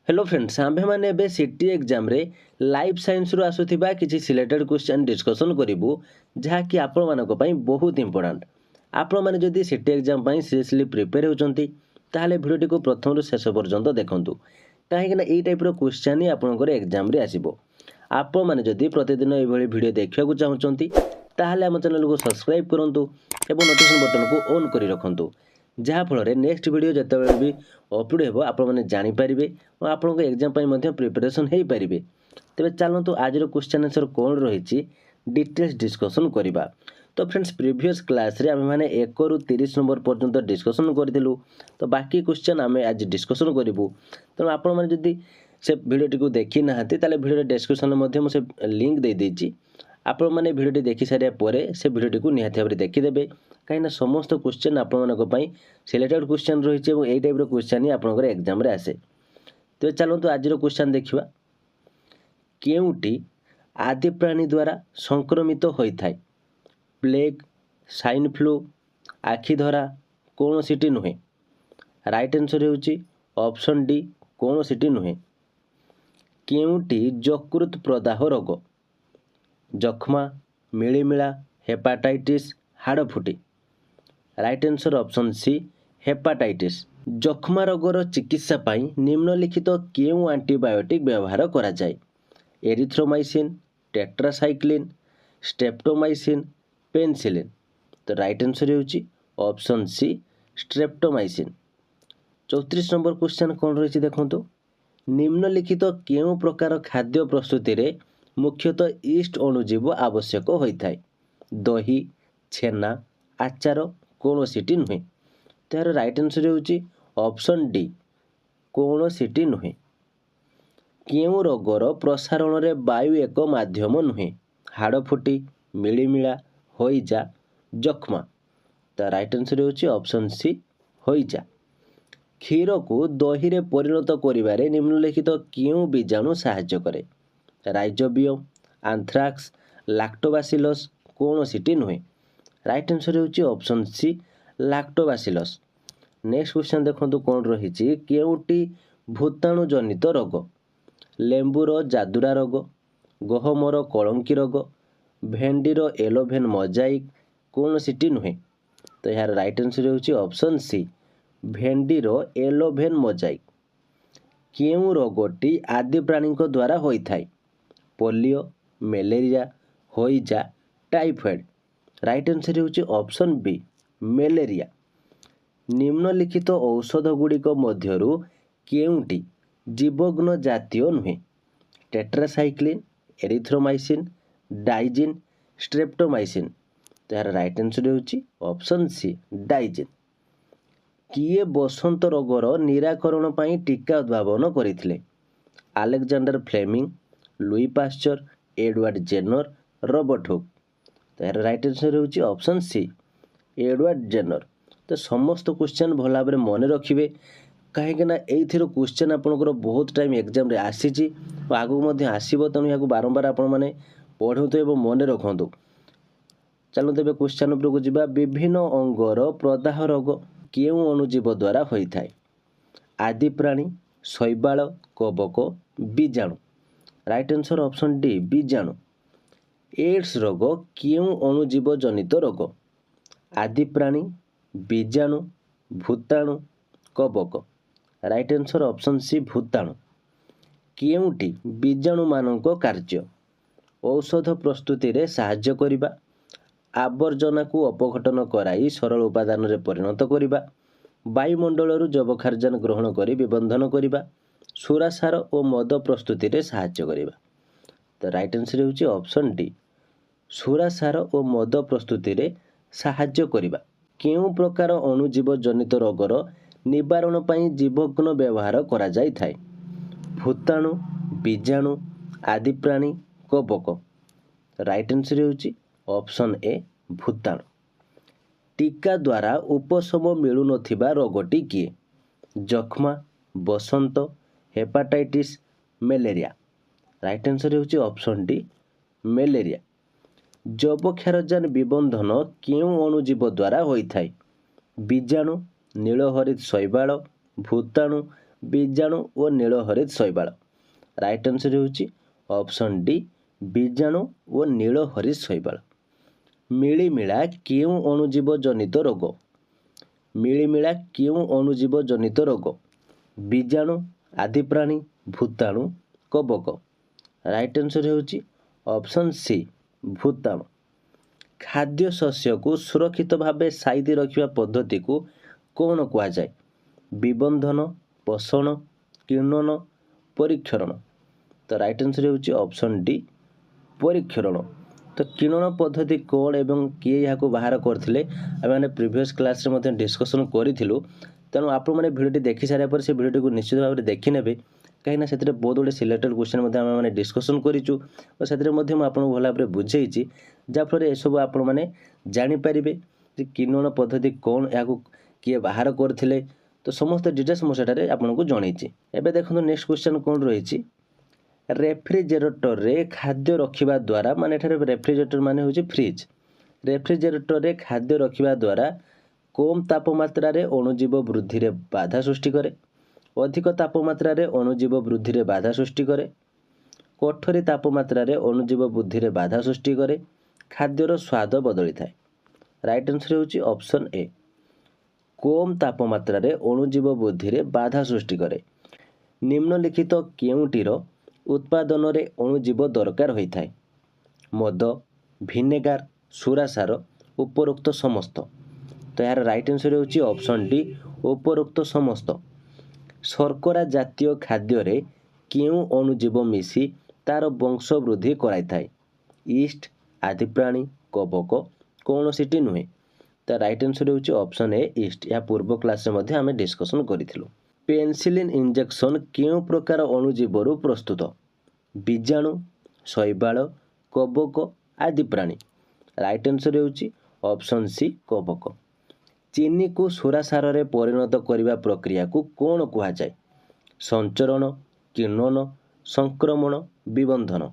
Hello friends आम्भे माने एबे city exam रे लाइफ साइंस रु आसुथिबा किछि सिलेक्टेड क्वेश्चन डिस्कशन करिवु जहा कि आपण मानको पई बहुत इंपोर्टेंट। आपण माने जदि सिटी एग्जाम पई सीरियसली प्रिपेयर होचंती ताहाले भिडियोटी को प्रथम रु शेष पर्यंत देखंतु काहे कि ना एई टाइप रो क्वेश्चन ही आपनकर एग्जाम रे आसीबो। आपण माने जदि प्रतिदिन एई भली भिडियो देखिया को चाहउचंती ताहाले हम चैनल को सब्सक्राइब करंतु एवं नोटिफिकेशन बटन को ऑन करी रखंतु जहाँ फल नेक्स्ट वीडियो जिते भी अपलोड हो आपने जानीपारे और आपको एग्जाम प्रिपरेशन हो पारे। तेज चलतु आज क्वेश्चन आंसर कौन रही डिटेल्स डिस्कसन करवा। तो फ्रेंड्स प्रीवियस क्लास रे आमे माने 1 रु 30 नंबर पर्यंत डिस्कसन करथिलु। तो बाकी क्वेश्चन आमे आज डिस्कसन करिवु। तो आपण माने जदि से वीडियोटी को देखि नाहंती ताले वीडियो डिस्क्रिप्शन मध्ये मु से लिंक दे देछि। आपण माने वीडियोटी देखि सारिया परे से वीडियोटी को निहाती भाबरे देखिदेबे कहीं समस्त क्वेश्चन आपण सिलेक्टेड क्वेश्चन रही है यही टाइप क्वेश्चन ही आपंकर एग्जाम रे आसे। तो चलतु आज क्वेश्चन देखा केउटी आदि प्राणी द्वारा संक्रमित होता है प्लेग स्वाइन फ्लू आखिधरा कौन सीटी नुहे। राइट आंसर होची ऑप्शन डी कौन सीटी नुहे। केउटी यकृत प्रदाह रोग जख्मा मिलीमिला हेपाटाइटिस हाड़फुटी। Right answer option C hepatitis. जख्मा रोगर चिकित्सा पाई निम्नलिखित केउ एंटीबायोटिक व्यवहार करा जाए एरिथ्रोमाइसिन टेट्रासाइक्लिन स्ट्रेप्टोमाइसिन पेनिसिलिन। तो राइट आंसर होची option C streptomycin. 34 number question कौन रही देखो निम्नलिखित केउ प्रकार खाद्य प्रस्तुति रे मुख्यतः ईस्ट अणुजीव आवश्यक होता है दही छेना आचार कौन सीटी नुहे। तो यार राइट आंसर होची ऑप्शन डी कौन सीटी नुहे। केउ रोगर प्रसारण रे वायु एक माध्यम नुहे हाड़फुटी मिलीमिला होइजा जख्मा। तो राइट आंसर होची ऑप्शन सी होइजा। क्षीर को दही रे परिणत करिबारे निम्नलिखित केउ बीजाणु सहाय्य करे राइजोबियम आंथ्राक्स लैक्टोबासिलस कौन सीटी नुहे। राइट आंसर होची ऑप्शन सी लैक्टोबासिलस। नेक्स्ट क्वेश्चन देखो कौन रही केउटी भूताणु जनित रोग लेंबूर जादुरा रोग गहमर कलंकी रोग भेंडीर एलोभेन मोजाइक कौन सीटी नुहे। तो यार राइट आंसर होची ऑप्शन सी भेंडीर एलोभेन मोजाइक। केउ रोगटी आदि प्राणी द्वारा होता है पोलियो मलेरिया होइजा टाइफॉइड। राइट आंसर होची ऑप्शन बी मलेरिया। निम्नलिखित औषध गुड़िक मध्यरु केउटी जीवग्न जातीय नुहे टेट्रासाइक्लिन एरिथ्रोमाइसिन डाइजिन स्ट्रेप्टोमाइसिन। तो यार राइट आंसर होची ऑप्शन सी डाइजिन। किए बसंत रोगर निराकरण पाई टीका उद्भावन करथिले Alexander Fleming Louis Pasteur Edward Jenner Robert Hooke. तो यार राइट आंसर होची ऑप्शन सी एडवर्ड जेनर। तो समस्त क्वेश्चन भल भाव मन रखिए कहीं एथर क्वेश्चन आपंकर बहुत टाइम एग्जाम रे आसी आगू आसो तेणु यहाँ बारंबार आपण मैंने पढ़ु एवं मन रखु। चलो तेज क्वेश्चन उपरको जावा विभिन्न अंगर प्रदाह रोग केउ अणुजीव द्वारा होता है आदि प्राणी शैवाल कवक बीजाणु। राइट आंसर ऑप्शन डी बीजाणु। एड्स रोग केउ अणुजीव जनित रोग आदि प्राणी बीजाणु भूताणु कवक। राइट आंसर ऑप्शन सी भूताणु। केउटी बीजाणु मानक कार्य औषध प्रस्तुति रे साहाय्य करिबा आवर्जना को अपघटन कराई सरल उपादान रे परिणत करिबा वायुमंडल जबखार्जन ग्रहण करी विबंधन करिबा सुरासार और मद प्रस्तुति रे साहाय्य करिबा। तो राइट आंसर होची ऑप्शन डी सुरासार और मद प्रस्तुति रे साहाय्य करिबा। केउ प्रकार अणुजीव जनित रोगर निवारण पाई जीवग्न व्यवहार करा जाय थाए भूताणु बीजाणु आदि प्राणी कवक। राइट आंसर होची ऑप्शन ए भूताणु। टीका द्वारा उपशम मिलु नथिबा रोगटी किए जख्मा बसंत हेपाटाइटिस मलेरिया। राइट आंसर होची ऑप्शन डी मलेरिया। जबक्षारजान विबंधन केउ अणुजीव द्वारा होता है बीजाणु नीलहरित शैवाल भूताणु बीजाणु ओ नीलहरित शैवाल। राइट आंसर होची ऑप्शन डी बीजाणु ओ नीलहरित शैवाल। मिलीमिला केउं अणुजीव जनित रोग? मिलीमिला केउं अणुजीव जनित रोग? बीजाणु, आदि प्राणी, भूताणु, कवक। राइट आंसर होची ऑप्शन सी भूताणु। खाद्य शस्य को सुरक्षित भाव साइती रखिबा पद्धति को कौन कुआ जाए? विबंधन, पोषण, किण्वन, परीक्षरण। तो राइट आंसर होची ऑप्शन डी परीक्षरण। तो किण्वन पद्धति कौन एवं किए यहाँ बाहर करते आम प्रीवियस क्लास रे डिस्कसन करूँ। तेणु आपण मैंने भिडियो देखी सारा पर से भिडियो को निश्चित भाव में देखी ने कहीं से बहुत गुड़े सिलेक्टेड क्वेश्चन आम डिस्कसन करूँ और से आपको भल भाव में बुझे जहाँफल यह सब आपण मैंने जानीपर किण्वन पद्धति कौन यहाँ किए बाहर करते तो समस्त डिटेल्स मुझे आपको जनईची। एवं देखो नेक्स्ट क्वेश्चन कौन रही रेफ्रिजरेटर रे खाद्य रखिबा द्वारा माने रेफ्रिजरेटर माने होची फ्रिज। रेफ्रिजरेटर रे खाद्य रखिबा द्वारा कम तापमात्रा रे अणुजीव वृद्धि रे बाधा सृष्टि करे, अधिक तापमात्रा रे अणुजीव वृद्धि रे बाधा सृष्टि करे, कठोरी तापमात्रा रे अणुजीव वृद्धि रे बाधा सृष्टि करे, खाद्यर स्वाद बदली थाए। राइट आंसर होची ऑप्शन ए कम तापमात्रा रे अणुजीव वृद्धि रे बाधा सृष्टि करे। निम्नलिखित केउंटीर उत्पादन रे अणुजीव दरकार होता है? मद, भिनेगार, सुरासार, उपरोक्त समस्त। तो यार राइट आंसर होची ऑप्शन डी उपरोक्त समस्त। शर्करा जातीय खाद्य रे केउं अणुजीव मिसी तार वंश वृद्धि कराई थाए? ईस्ट, आदि प्राणी, कवक, कौनसीटी नुहे। तो राइट आंसर होची ऑप्शन ए ईस्ट। या पूर्व क्लास रे मध्ये आमे डिस्कशन करिथिलु। पेनिसिलिन इंजेक्शन केउं प्रकार अणुजीव प्रस्तुत? बीजाणु, शैवाल, कवक, आदि प्राणी। राइट आंसर होची ऑप्शन सी कवक। चीनी को सुरासार रे परिणत करिबा प्रक्रिया को कौन कुहा जाए? संचरण, किण्वन, संक्रमण, विबंधन।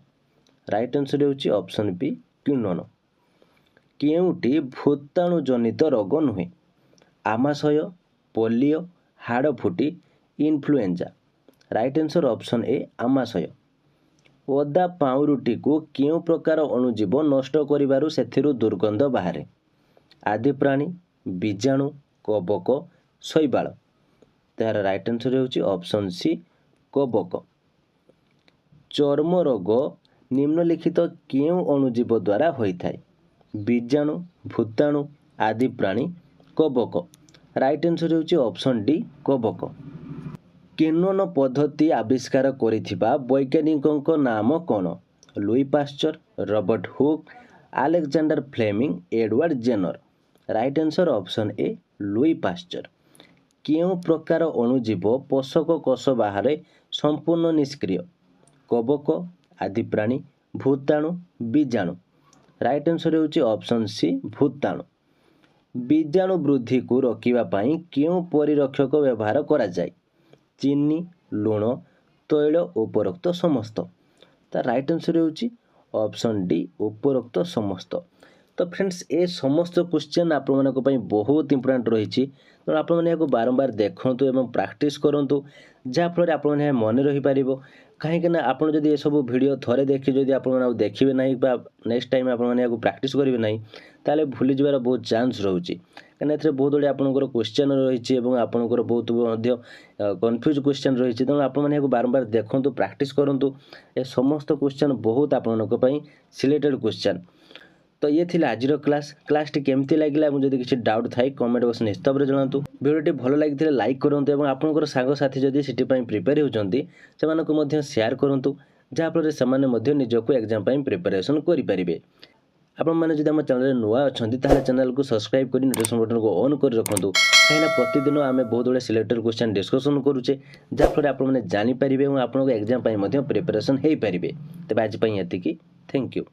राइट आंसर होची ऑप्शन बी किण्वन। केउंटी भूताणु जनित रोग नुहे? आमाशय, पोलियो, हाड़फुटी, influenza. Right answer option A आमाशय। ओदा पाउरुटी को केउं प्रकार अणुजीव नष्ट करिबारु सेथिरु दुर्गंध बाहरे? आदि प्राणी, बीजाणु, कवक, शैवाल। तार राइट आंसर होची ऑप्शन सी कवक। चर्म रोग निम्नलिखित केउं अणुजीव द्वारा होइथाय? बीजाणु, भूताणु, आदि प्राणी, कवक। राइट आंसर होची ऑप्शन डी कवक। किण्वन पद्धति आविष्कार करिथिबा वैज्ञानिकଙ୍କ नाम कौन? Louis Pasteur, Robert Hooke, Alexander Fleming, Edward Jenner. Right answer option A Louis Pasteur. केउं प्रकार अणुजीव पोषक कोष बाहर संपूर्ण निष्क्रिय? कवक, आदि प्राणी, भूताणु, बीजाणु। राइट आंसर होची ऑप्शन सी भूताणु। बीजाणु वृद्धि को रोकिबा पई केउं परिरक्षक व्यवहार करा जाय? चीनी, लुण, तैल, उपरोक्त समस्त। तो राइट आंसर होची ऑप्शन डी उपरोक्त समस्त। तो फ्रेंड्स ए समस्त क्वेश्चन आप बहुत इंपोर्टेंट रही तो आप बारंबार देखूँ और प्रैक्टिस करूँ जहाँफल आप मन रही पार कहीं आप जब ये सब वीडियो थोड़े देखी जब आप देखिए ना नेक्स्ट टाइम आप प्रैक्टिस करेंगे ना ताले भूली जबार बहुत चांस रोचे कहीं बहुत गुड़े आपंकर क्वेश्चन रही आपंकर बहुत कन्फ्यूज क्वेश्चन रही तेणु आप बारंबार देखूँ प्रैक्टिस करूँ ए समस्त क्वेश्चन बहुत आपंप सिलेक्टेड क्वेश्चन। तो ये थी आज क्लासटी केमती लगे मुझे किसी डाउट थाई कमेंट बॉक्स निश्चित भाव जनातु। वीडियोटी भल लगी लाइक करूँ और आपंकर सांगसाथी जदि से प्रिपेयर होती से शेयर करूँ जहाँफल से निजक एग्जाम प्रिपेरेसन करेंगे। आपण मैंने जब आम चैनल नुआ अच्छा चैनल को सब्सक्राइब कर नोटिफिकेशन बटन को ऑन कर रखुँ कहीं प्रतिदिन आम बहुत गुड़े सिलेक्टेड क्वेश्चन डिस्कसन करुचे जहाँफल आपने जानीपर और आपको एग्जाम प्रिपेरेसन हो पारे। तेज आज ये थैंक यू।